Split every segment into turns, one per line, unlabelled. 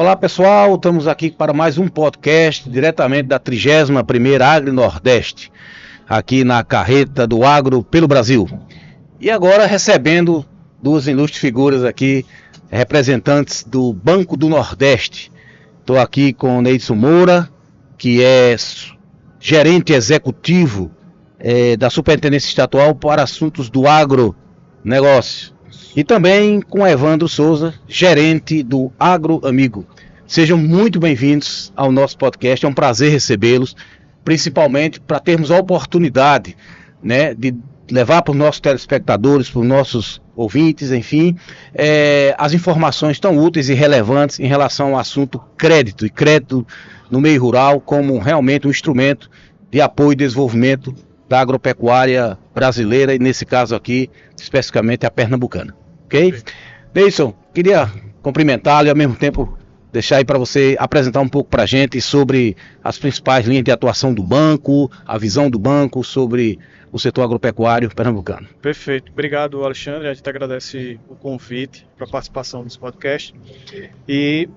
Olá pessoal, estamos aqui para mais um podcast diretamente da 31ª Agri Nordeste, aqui na carreta do Agro pelo Brasil. E agora recebendo duas ilustres figuras aqui, representantes do Banco do Nordeste. Estou aqui com o Neidson Moura, que é gerente executivo da Superintendência Estadual para Assuntos do Agronegócio. E também com Evandro Souza, gerente do Agro Amigo. Sejam muito bem-vindos ao nosso podcast, é um prazer recebê-los, principalmente para termos a oportunidade, né, de levar para os nossos telespectadores, para os nossos ouvintes, enfim, as informações tão úteis e relevantes em relação ao assunto crédito, e crédito no meio rural como realmente um instrumento de apoio e desenvolvimento da agropecuária brasileira e nesse caso aqui, especificamente a pernambucana. Ok? Neidson, queria cumprimentá-lo e ao mesmo tempo deixar aí para você apresentar um pouco para a gente sobre as principais linhas de atuação do banco, a visão do banco sobre o setor agropecuário pernambucano.
Perfeito. Obrigado, Alexandre. A gente agradece o convite para a participação nesse podcast. E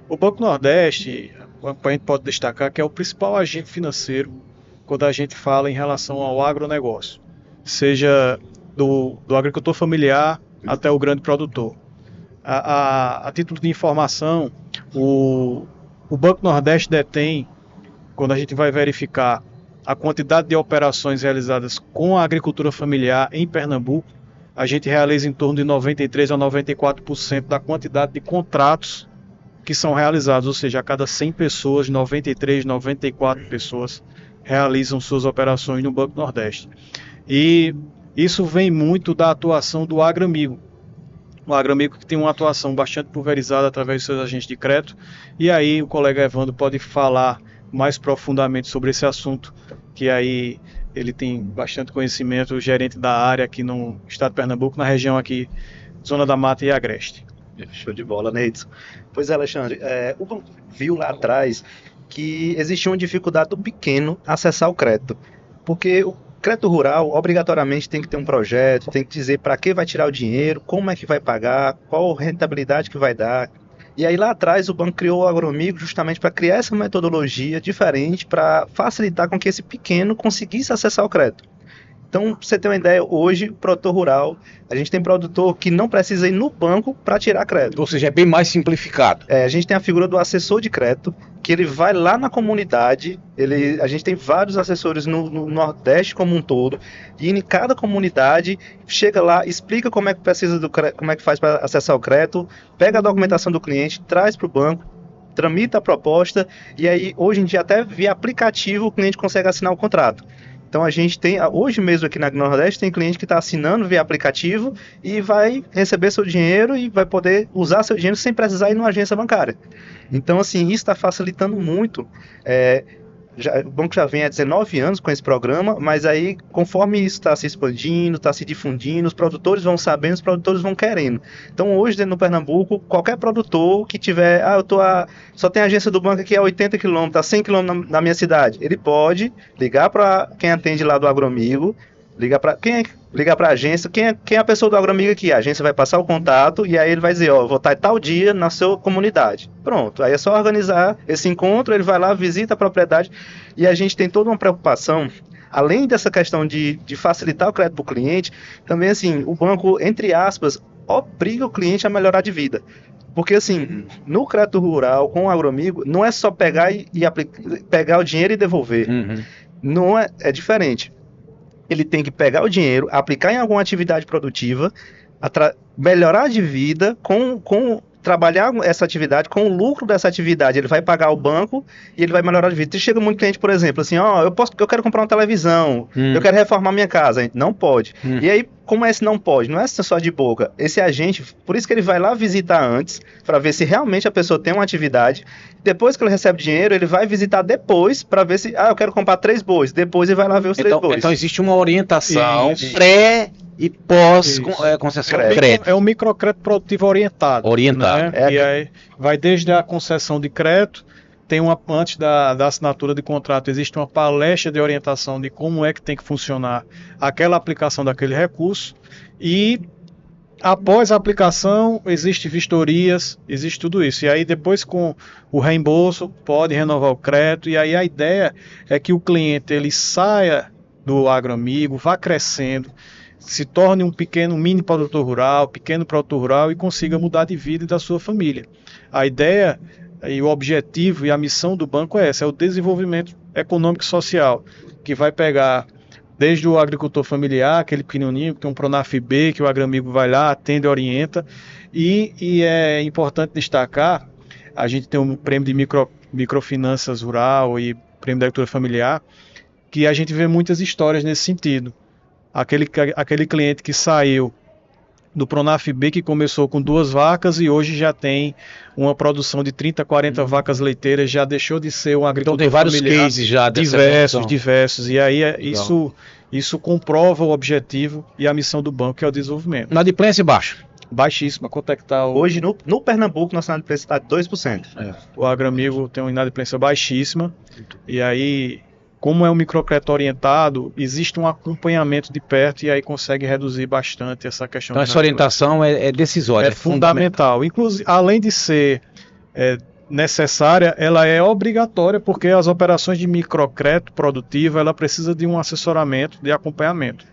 o Banco Nordeste, a gente pode destacar que é o principal agente financeiro quando a gente fala em relação ao agronegócio, seja do agricultor familiar até o grande produtor. A título de informação, o Banco Nordeste detém, quando a gente vai verificar a quantidade de operações realizadas com a agricultura familiar em Pernambuco, a gente realiza em torno de 93% a 94% da quantidade de contratos que são realizados, ou seja, a cada 100 pessoas, 93, 94 pessoas realizam suas operações no Banco Nordeste. E isso vem muito da atuação do Agro Amigo. O Agro Amigo que tem uma atuação bastante pulverizada através dos seus agentes de crédito. E aí o colega Evandro pode falar mais profundamente sobre esse assunto, que aí ele tem bastante conhecimento, gerente da área aqui no estado de Pernambuco, na região aqui, Zona da Mata e Agreste.
Show de bola, Neidson. Pois é, Alexandre, o banco viu lá atrás que existia uma dificuldade do pequeno acessar o crédito, porque o crédito rural obrigatoriamente tem que ter um projeto, tem que dizer para que vai tirar o dinheiro, como é que vai pagar, qual rentabilidade que vai dar. E aí lá atrás o banco criou o Agro Amigo justamente para criar essa metodologia diferente para facilitar com que esse pequeno conseguisse acessar o crédito. Então, pra você ter uma ideia, hoje, o produtor rural, a gente tem produtor que não precisa ir no banco para tirar crédito.
Ou seja, é bem mais simplificado.
A gente tem a figura do assessor de crédito, que ele vai lá na comunidade, a gente tem vários assessores no Nordeste como um todo, e em cada comunidade chega lá, explica como é que precisa como é que faz para acessar o crédito, pega a documentação do cliente, traz para o banco, tramita a proposta, e aí hoje em dia até via aplicativo o cliente consegue assinar o contrato. Então a gente tem, hoje mesmo aqui na Nordeste, tem cliente que está assinando via aplicativo e vai receber seu dinheiro e vai poder usar seu dinheiro sem precisar ir numa agência bancária. Então assim, isso está facilitando muito. O banco já vem há 19 anos com esse programa, mas aí conforme isso está se expandindo, está se difundindo, os produtores vão sabendo, os produtores vão querendo. Então hoje dentro do Pernambuco, qualquer produtor que tiver, só tem agência do banco aqui a 80 km, a 100 km na minha cidade, ele pode ligar para quem atende lá do Agro Amigo, ligar para a agência, quem é a pessoa do Agro Amigo aqui? A agência vai passar o contato e aí ele vai dizer, vou estar tal dia na sua comunidade. Pronto, aí é só organizar esse encontro, ele vai lá, visita a propriedade e a gente tem toda uma preocupação, além dessa questão de facilitar o crédito para o cliente, também assim, o banco, entre aspas, obriga o cliente a melhorar de vida. Porque assim, no crédito rural, com o Agro Amigo, não é só pegar pegar o dinheiro e devolver. Uhum. Não é diferente. Ele tem que pegar o dinheiro, aplicar em alguma atividade produtiva, melhorar de vida, trabalhar essa atividade, com o lucro dessa atividade, ele vai pagar o banco e ele vai melhorar de vida. E chega muito cliente, por exemplo, assim, eu quero comprar uma televisão, eu quero reformar minha casa. A gente não pode. E aí, como esse não pode? Não é só de boca. Esse agente, por isso que ele vai lá visitar antes, para ver se realmente a pessoa tem uma atividade. Depois que ele recebe dinheiro, ele vai visitar depois, para ver se, eu quero comprar 3 bois. Depois ele vai lá ver os 3 bois.
Então existe uma orientação pré e pós concessão de crédito.
É um microcrédito produtivo orientado.
Orientado.
Né? E aí vai desde a concessão de crédito, antes da assinatura de contrato, existe uma palestra de orientação de como é que tem que funcionar aquela aplicação daquele recurso e após a aplicação, existe vistorias, existe tudo isso. E aí depois com o reembolso, pode renovar o crédito. E aí a ideia é que o cliente ele saia do agroamigo, vá crescendo, se torne um mini produtor rural, pequeno produtor rural e consiga mudar de vida e da sua família. A ideia e o objetivo e a missão do banco é essa, é o desenvolvimento econômico e social, que vai pegar desde o agricultor familiar, aquele pequenininho, que tem um Pronaf-B, que o agroamigo vai lá, atende, orienta, e é importante destacar, a gente tem um prêmio de microfinanças rural e prêmio da agricultura familiar, que a gente vê muitas histórias nesse sentido. Aquele cliente que saiu do Pronaf-B, que começou com 2 vacas e hoje já tem uma produção de 30, 40 vacas leiteiras, já deixou de ser um agricultor
Então tem vários
familiar,
cases já
diversos, e aí isso comprova o objetivo e a missão do banco, que é o desenvolvimento.
Inadimplência baixa.
Baixíssima, quanto é que está o...
Hoje no Pernambuco, nossa inadimplência está de 2%.
O agroamigo tem uma inadimplência baixíssima, e aí, como é um microcrédito orientado, existe um acompanhamento de perto e aí consegue reduzir bastante essa questão.
Então essa orientação é decisória.
É fundamental. Inclusive, além de ser necessária, ela é obrigatória, porque as operações de microcrédito produtivo, ela precisa de um assessoramento, de acompanhamento.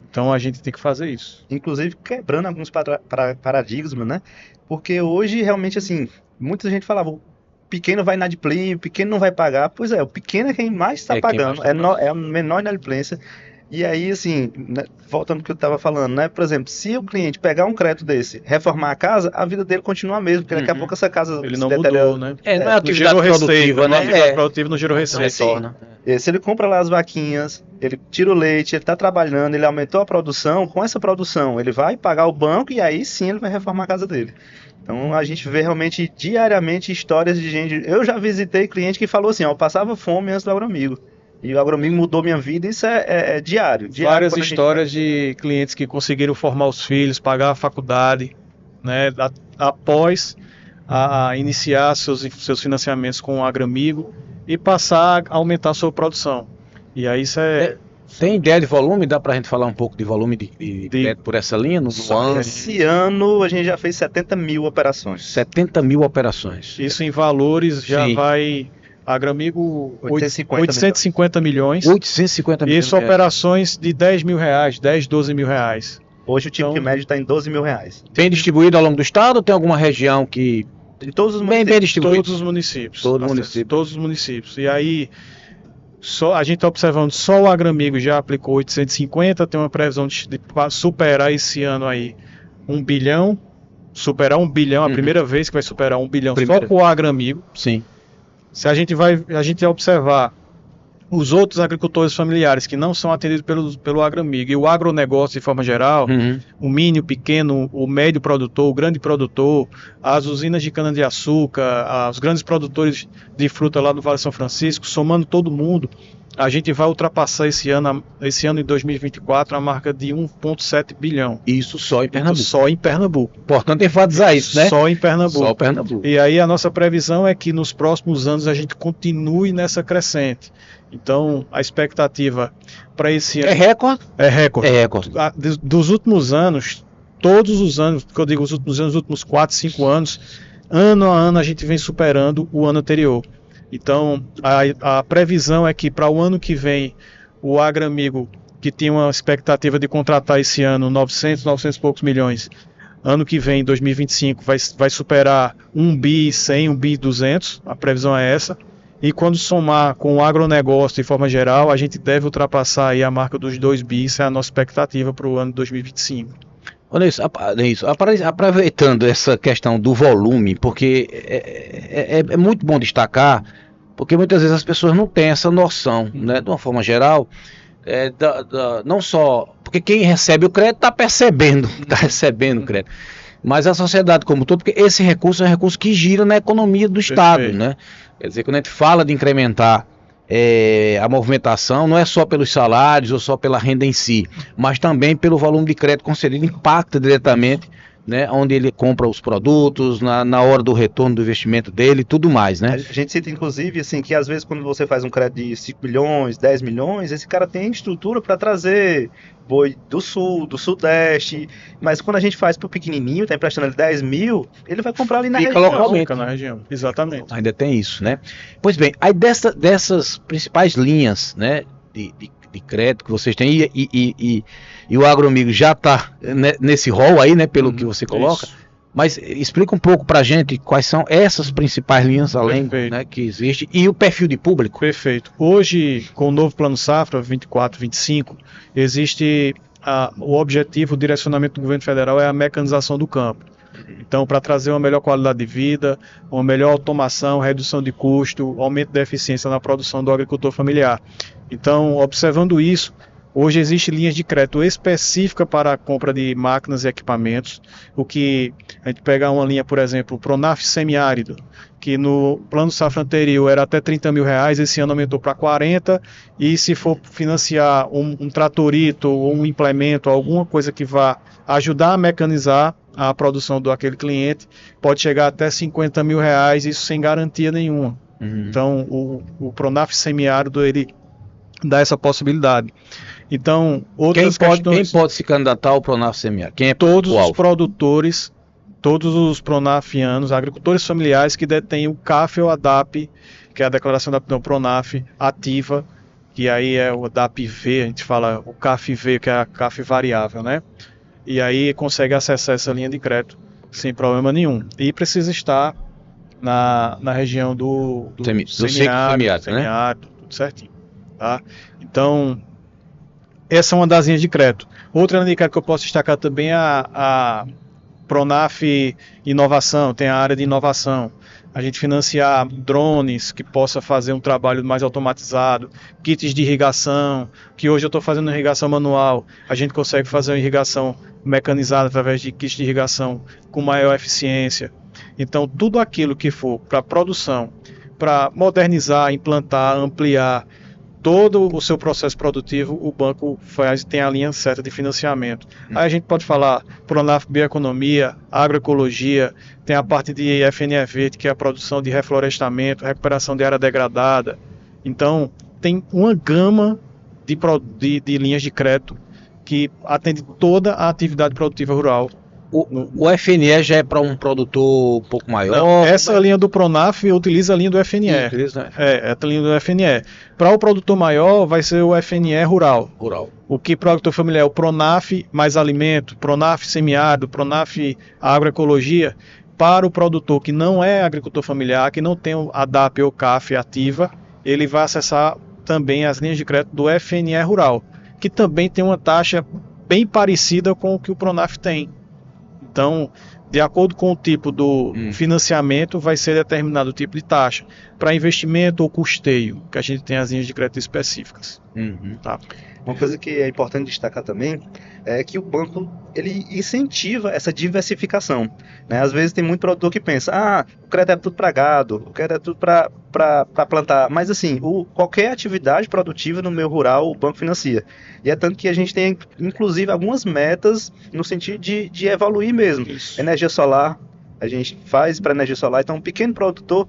Então a gente tem que fazer isso.
Inclusive quebrando alguns paradigmas, né? Porque hoje realmente assim, muita gente falava, o pequeno vai inadimplir, o pequeno não vai pagar. Pois é, o pequeno é quem mais está pagando, é a menor inadimplência. E aí, assim, né, voltando ao que eu estava falando, né? Por exemplo, se o cliente pegar um crédito desse, reformar a casa, a vida dele continua a mesma, porque daqui a pouco essa casa
ele não mudou, né?
Não é atividade produtiva, né?
Atividade produtiva não gerou receita.
Se ele compra lá as vaquinhas, ele tira o leite, ele está trabalhando, ele aumentou a produção, com essa produção ele vai pagar o banco e aí sim ele vai reformar a casa dele. Então a gente vê realmente diariamente histórias de gente. Eu já visitei cliente que falou assim, ó, eu passava fome antes do agroamigo. E o agroamigo mudou minha vida, isso é diário.
Várias histórias de clientes que conseguiram formar os filhos, pagar a faculdade, né, após iniciar seus financiamentos com o agroamigo e passar a aumentar a sua produção. E aí isso
Tem ideia de volume? Dá pra gente falar um pouco de volume de crédito por essa linha?
Esse ano a gente já fez 70 mil operações.
70 mil operações.
Isso em valores já vai... Agroamigo 850 milhões.
850 milhões.
Isso operações de 10 mil reais, 10, 12 mil reais.
Hoje o ticket médio está em 12 mil reais.
Bem distribuído ao longo do estado ou tem alguma região que...
De todos os
municípios. Bem distribuído.
Todos os municípios.
Todos
os municípios. E aí, a gente está observando, só o Agroamigo já aplicou 850, tem uma previsão de superar esse ano aí 1 bilhão. Superar 1 bilhão, a primeira vez que vai superar 1 bilhão só com o Agroamigo.
Sim.
Se a gente vai observar os outros agricultores familiares que não são atendidos pelo agroamigo e o agronegócio de forma geral, o mini, o pequeno, o médio produtor, o grande produtor, as usinas de cana-de-açúcar, os grandes produtores de fruta lá do Vale São Francisco, somando todo mundo, a gente vai ultrapassar esse ano em 2024 a marca de 1,7 bilhão.
Isso só em Pernambuco.
Só em Pernambuco.
Importante enfatizar isso, né?
Só em Pernambuco.
Só Pernambuco.
E aí a nossa previsão é que nos próximos anos a gente continue nessa crescente. Então a expectativa para esse ano...
É recorde?
É recorde.
É recorde.
Dos últimos anos, todos os anos, que eu digo os últimos anos, os últimos 4, 5 anos, ano a ano a gente vem superando o ano anterior. Então, a previsão é que para o ano que vem, o Agroamigo, que tinha uma expectativa de contratar esse ano 900 e poucos milhões, ano que vem, 2025, vai superar 1 bi 100, 1 bi 200, a previsão é essa. E quando somar com o agronegócio de forma geral, a gente deve ultrapassar aí a marca dos 2 bi, isso é a nossa expectativa para o ano de 2025.
Olha isso, aproveitando essa questão do volume, porque é muito bom destacar, porque muitas vezes as pessoas não têm essa noção, né, de uma forma geral, não só, porque quem recebe o crédito está recebendo o crédito, mas a sociedade como um todo, porque esse recurso é um recurso que gira na economia do Estado, né? Quer dizer, quando a gente fala de incrementar a movimentação, não é só pelos salários ou só pela renda em si, mas também pelo volume de crédito concedido, impacta diretamente né, onde ele compra os produtos, na hora do retorno do investimento dele e tudo mais, né?
A gente cita, inclusive, assim, que às vezes quando você faz um crédito de 5 milhões, 10 milhões, esse cara tem estrutura para trazer boi do sul, do sudeste, mas quando a gente faz pro pequenininho, tá emprestando ele 10 mil, ele vai comprar ali na
Fica
região.
localmente.
Fica na região, exatamente.
Ainda tem isso, né? Pois bem, aí dessas principais linhas, né, de crédito que vocês têm, e o Agroamigo já está nesse rol aí, né, pelo que você coloca,
Isso.
mas explica um pouco pra gente quais são essas principais linhas, além,
Perfeito.
né, que existe, e o perfil de público.
Perfeito. Hoje, com o novo Plano Safra 24, 25, existe o objetivo, o direcionamento do governo federal é a mecanização do campo. Então, para trazer uma melhor qualidade de vida, uma melhor automação, redução de custo, aumento da eficiência na produção do agricultor familiar. Então, observando isso, hoje existem linhas de crédito específicas para a compra de máquinas e equipamentos. O que a gente pega uma linha, por exemplo, o Pronaf semiárido, que no plano safra anterior era até 30 mil reais, esse ano aumentou para 40, e se for financiar um tratorito ou um implemento, alguma coisa que vá ajudar a mecanizar a produção do aquele cliente, pode chegar até 50 mil reais, isso sem garantia nenhuma. Então, o Pronaf semiárido, ele dá essa possibilidade. Então, outras
Quem pode se candidatar ao Pronaf semiárido? Quem é
todos
o
os
alvo?
produtores, todos os pronafianos, agricultores familiares que detêm o CAF ou a DAP, que é a declaração da aptidão Pronaf ativa, que aí é o DAP-V, a gente fala o CAF-V, que é a CAF variável, né? E aí consegue acessar essa linha de crédito sem problema nenhum. E precisa estar na região do
semiárido, né?
tudo certinho. Tá? Então, essa é uma das linhas de crédito. Outra linha de crédito que eu posso destacar também é a Pronaf Inovação, tem a área de inovação. A gente financiar drones que possa fazer um trabalho mais automatizado, kits de irrigação, que hoje eu estou fazendo irrigação manual, a gente consegue fazer uma irrigação mecanizada através de kits de irrigação com maior eficiência. Então, tudo aquilo que for para produção, para modernizar, implantar, ampliar todo o seu processo produtivo, o banco tem a linha certa de financiamento. Aí a gente pode falar Pronaf Bioeconomia, Agroecologia, tem a parte de FNE Verde, que é a produção de reflorestamento, recuperação de área degradada. Então, tem uma gama de linhas de crédito que atende toda a atividade produtiva rural.
O FNE já é para um produtor um pouco maior?
Não, essa linha do Pronaf utiliza a linha do FNE. É a linha do FNE. Para o produtor maior, vai ser o FNE rural. O que para o agricultor familiar é o Pronaf mais alimento, Pronaf semiárido, Pronaf agroecologia. Para o produtor que não é agricultor familiar, que não tem a DAP ou CAF ativa, ele vai acessar também as linhas de crédito do FNE rural, que também tem uma taxa bem parecida com o que o Pronaf tem. Então, de acordo com o tipo do financiamento, vai ser determinado o tipo de taxa. Para investimento ou custeio, que a gente tem as linhas de crédito específicas. Tá?
Uma coisa que é importante destacar também é que o banco ele incentiva essa diversificação, né? Às vezes tem muito produtor que pensa, o crédito é tudo para gado, o crédito é tudo para plantar, mas assim, qualquer atividade produtiva no meio rural o banco financia. E é tanto que a gente tem inclusive algumas metas no sentido de evoluir mesmo.
Isso.
Energia solar, a gente faz para energia solar, então um pequeno produtor,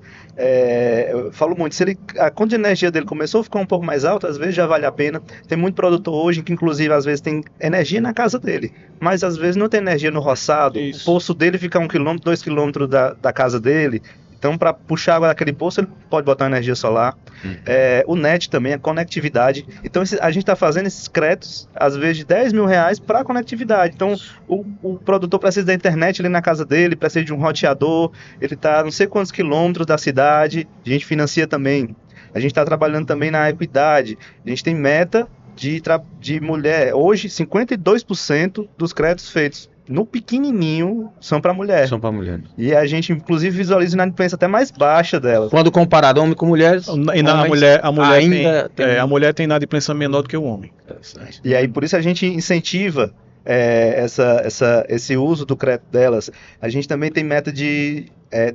eu falo muito, se a conta de energia dele começou a ficar um pouco mais alta, às vezes já vale a pena. Tem muito produtor hoje que inclusive às vezes tem energia na casa dele, mas às vezes não tem energia no roçado.
Isso.
O poço dele fica 1 km, 2 km da casa dele. Então, para puxar água daquele poço, ele pode botar energia solar. O NET também, a conectividade. Então, a gente está fazendo esses créditos, às vezes, de 10 mil reais para conectividade. Então, o produtor precisa da internet ali na casa dele, precisa de um roteador, ele está não sei quantos quilômetros da cidade, a gente financia também. A gente está trabalhando também na equidade. A gente tem meta de mulher. Hoje, 52% dos créditos feitos no pequenininho são para mulher.
São para mulher.
E a gente, inclusive, visualiza uma inadimplência até mais baixa delas.
Quando comparado homem com mulheres,
a mulher tem inadimplência menor do que o homem.
E aí, por isso a gente incentiva esse uso do crédito delas. A gente também tem meta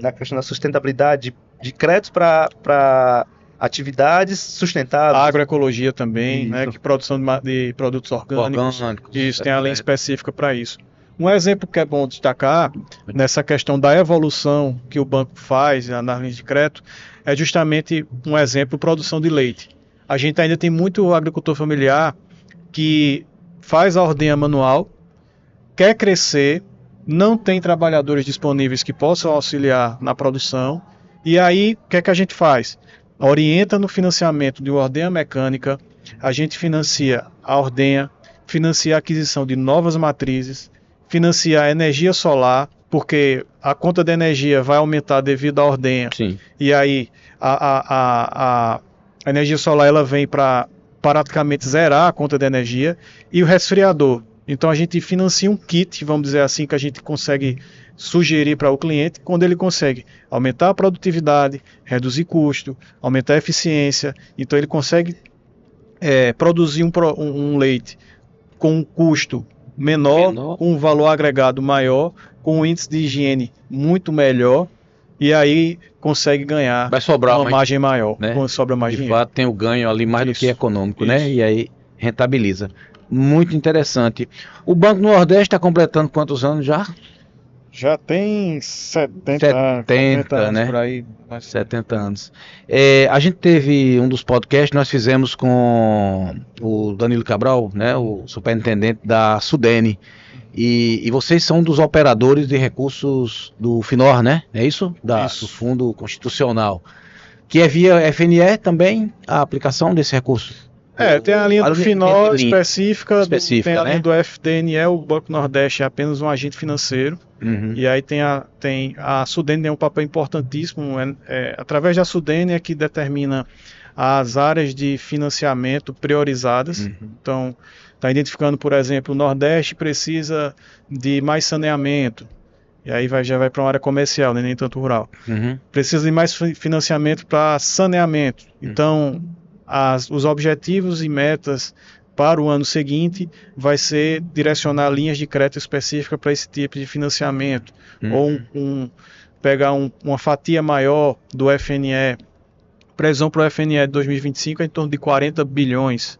na questão da sustentabilidade, de créditos para atividades sustentáveis.
A agroecologia também, né, que produção de produtos orgânicos. Isso, tem a lei específica para isso. Um exemplo que é bom destacar nessa questão da evolução que o banco faz nas linhas de crédito é justamente um exemplo, produção de leite. A gente ainda tem muito agricultor familiar que faz a ordenha manual, quer crescer, não tem trabalhadores disponíveis que possam auxiliar na produção, e aí o que é que a gente faz? Orienta no financiamento de uma ordenha mecânica, a gente financia a ordenha, financia a aquisição de novas matrizes, financia a energia solar, porque a conta de energia vai aumentar devido à ordenha.
Sim.
E aí a energia solar ela vem para praticamente zerar a conta de energia, e o resfriador. Então a gente financia um kit, vamos dizer assim, que a gente consegue sugerir para o cliente, quando ele consegue aumentar a produtividade, reduzir custo, aumentar a eficiência. Então ele consegue produzir um leite com um custo menor, com um valor agregado maior, com um índice de higiene muito melhor, e aí consegue ganhar
Vai sobrar
uma margem maior,
né?
sobra mais
De
dinheiro.
fato tem o ganho ali mais do que econômico,
Isso.
né? E aí rentabiliza. Muito interessante. O Banco Nordeste está completando quantos anos já?
Já tem 70 anos
né?
por aí.
70 anos. A gente teve um dos podcasts, nós fizemos com o Danilo Cabral, né, o superintendente da Sudene, e vocês são dos operadores de recursos do FINOR, né? É isso?
Isso.
Do Fundo Constitucional. Que é via FNE também a aplicação desse recurso.
Tem a linha do FINOR específica, tem a
né?
linha do FDNE, o Banco Nordeste é apenas um agente financeiro.
Uhum.
E aí tem a Sudene tem um papel importantíssimo, através da Sudene é que determina as áreas de financiamento priorizadas.
Uhum.
Então, está identificando, por exemplo, o Nordeste precisa de mais saneamento, e aí já vai para uma área comercial, nem tanto rural.
Uhum.
Precisa de mais financiamento para saneamento. Então, os objetivos e metas para o ano seguinte vai ser direcionar linhas de crédito específicas para esse tipo de financiamento, ou pegar uma fatia maior do FNE. Previsão para o FNE de 2025 é em torno de 40 bilhões.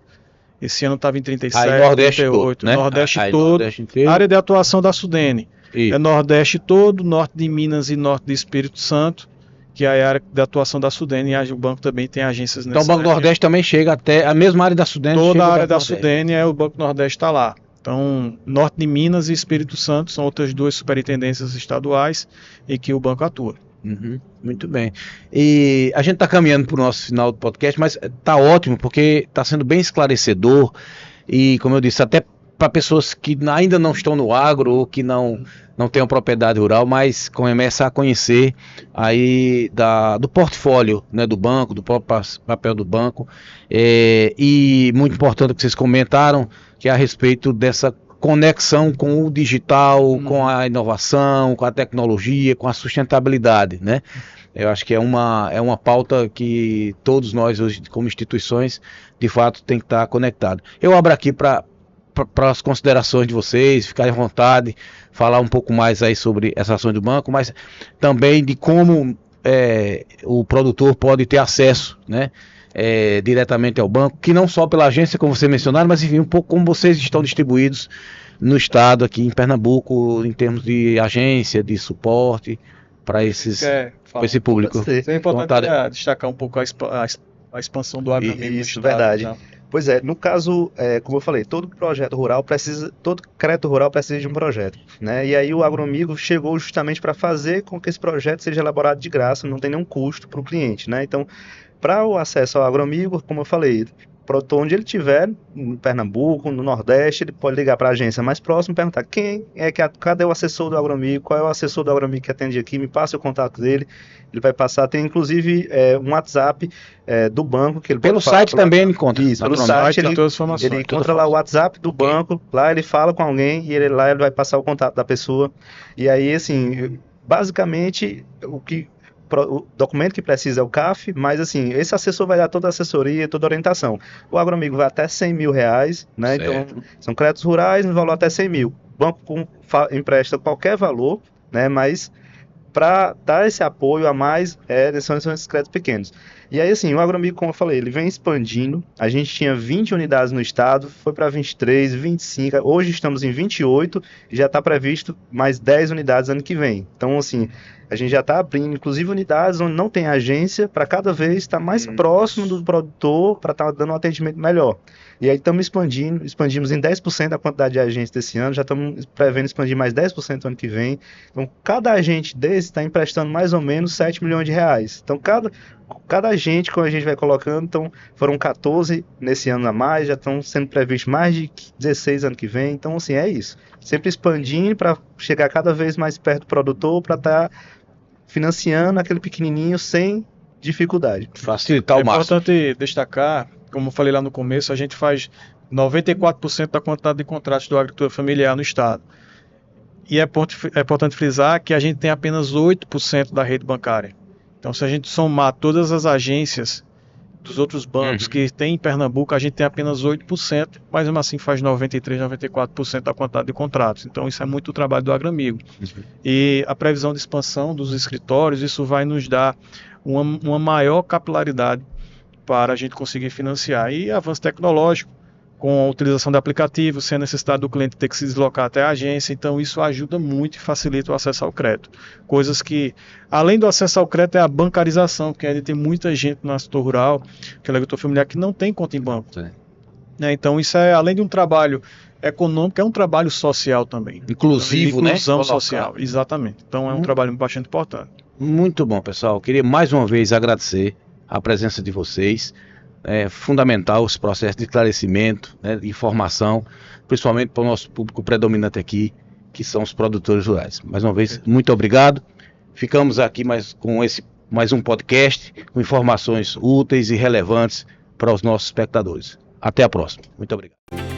Esse ano estava em 37,
aí, Nordeste
38.
Todo, né?
Nordeste
aí,
todo.
Nordeste inteiro.
Área de atuação da Sudene.
Isso.
É Nordeste todo, Norte de Minas e Norte do Espírito Santo, que é a área de atuação da Sudene, e o banco também tem agências nessa
Então o Banco
área.
Nordeste também chega até a mesma área da Sudene.
Toda a área da Sudene, o Banco Nordeste está lá. Então, Norte de Minas e Espírito Santo são outras duas superintendências estaduais em que o banco atua.
Uhum, muito bem. E a gente está caminhando para o nosso final do podcast, mas está ótimo porque está sendo bem esclarecedor e, como eu disse, até para pessoas que ainda não estão no agro ou que não tenham propriedade rural, mas começar a conhecer aí do portfólio, né, do banco, do próprio papel do banco, e muito importante que vocês comentaram, que é a respeito dessa conexão com o digital, com a inovação, com a tecnologia, com a sustentabilidade, né? Eu acho que é uma pauta que todos nós hoje, como instituições, de fato tem que estar conectado. Eu abro aqui para as considerações de vocês, ficarem à vontade, falar um pouco mais aí sobre essa ação do banco, mas também de como o produtor pode ter acesso, né, diretamente ao banco, que não só pela agência, como você mencionaram, mas enfim, um pouco como vocês estão distribuídos no estado, aqui em Pernambuco, em termos de agência, de suporte para esse público.
É importante destacar um pouco a expansão do agronegócio.
Isso, verdade. Então. Pois é, no caso, como eu falei, todo crédito rural precisa de um projeto, né? E aí o Agroamigo chegou justamente para fazer com que esse projeto seja elaborado de graça, não tem nenhum custo para o cliente, né? Então, para o acesso ao Agroamigo, como eu falei, onde ele estiver, no Pernambuco, no Nordeste, ele pode ligar para a agência mais próxima e perguntar cadê o assessor do Agroamigo, qual é o assessor do Agroamigo que atende aqui, me passa o contato dele, ele vai passar, tem inclusive um WhatsApp do banco que ele
pelo site também ele encontra.
Isso, pelo site ele encontra lá o WhatsApp do banco, lá ele fala com alguém e ele vai passar o contato da pessoa, e aí assim, basicamente o documento que precisa é o CAF, mas assim, esse assessor vai dar toda a assessoria, toda a orientação. O Agroamigo vai até R$100 mil, né? Certo. Então, são créditos rurais no valor até 100 mil. O banco empresta qualquer valor, né? Mas para dar esse apoio a mais, são esses créditos pequenos. E aí, assim, o AgroAmigo, como eu falei, ele vem expandindo. A gente tinha 20 unidades no estado, foi para 23, 25, hoje estamos em 28 e já está previsto mais 10 unidades ano que vem. Então, assim, a gente já está abrindo, inclusive, unidades onde não tem agência, para cada vez estar mais próximo do produtor, para estar dando um atendimento melhor. E aí estamos expandindo, expandimos em 10% a quantidade de agentes desse ano, já estamos prevendo expandir mais 10% ano que vem. Então, cada agente desse está emprestando mais ou menos 7 milhões de reais. Então, cada agente que a gente vai colocando, então foram 14 nesse ano a mais, já estão sendo previstos mais de 16 ano que vem. Então, assim, é isso. Sempre expandindo para chegar cada vez mais perto do produtor, para estar financiando aquele pequenininho sem dificuldade.
Facilitar
É
o máximo.
importante destacar, como eu falei lá no começo, a gente faz 94% da quantidade de contratos do agricultor familiar no estado. E é importante frisar que a gente tem apenas 8% da rede bancária. Então, se a gente somar todas as agências dos outros bancos que tem em Pernambuco, a gente tem apenas 8%, mas mesmo assim faz 93%, 94% da quantidade de contratos. Então, isso é muito o trabalho do AgroAmigo. E a previsão de expansão dos escritórios, isso vai nos dar uma maior capilaridade para a gente conseguir financiar. E avanço tecnológico, com a utilização de aplicativos, sem a necessidade do cliente ter que se deslocar até a agência. Então, isso ajuda muito e facilita o acesso ao crédito. Coisas que, além do acesso ao crédito, é a bancarização, porque ainda tem muita gente no setor rural, que é agricultor familiar, que não tem conta em banco. Então, isso é, além de um trabalho econômico, é um trabalho social também.
Inclusivo,
então, inclusão
né?
social, exatamente. Então, é um trabalho bastante importante.
Muito bom, pessoal. Queria mais uma vez agradecer a presença de vocês. É fundamental os processos de esclarecimento, né, de informação, principalmente para o nosso público predominante aqui, que são os produtores rurais. Mais uma vez, muito obrigado. Ficamos aqui mais um podcast com informações úteis e relevantes para os nossos espectadores. Até a próxima. Muito obrigado.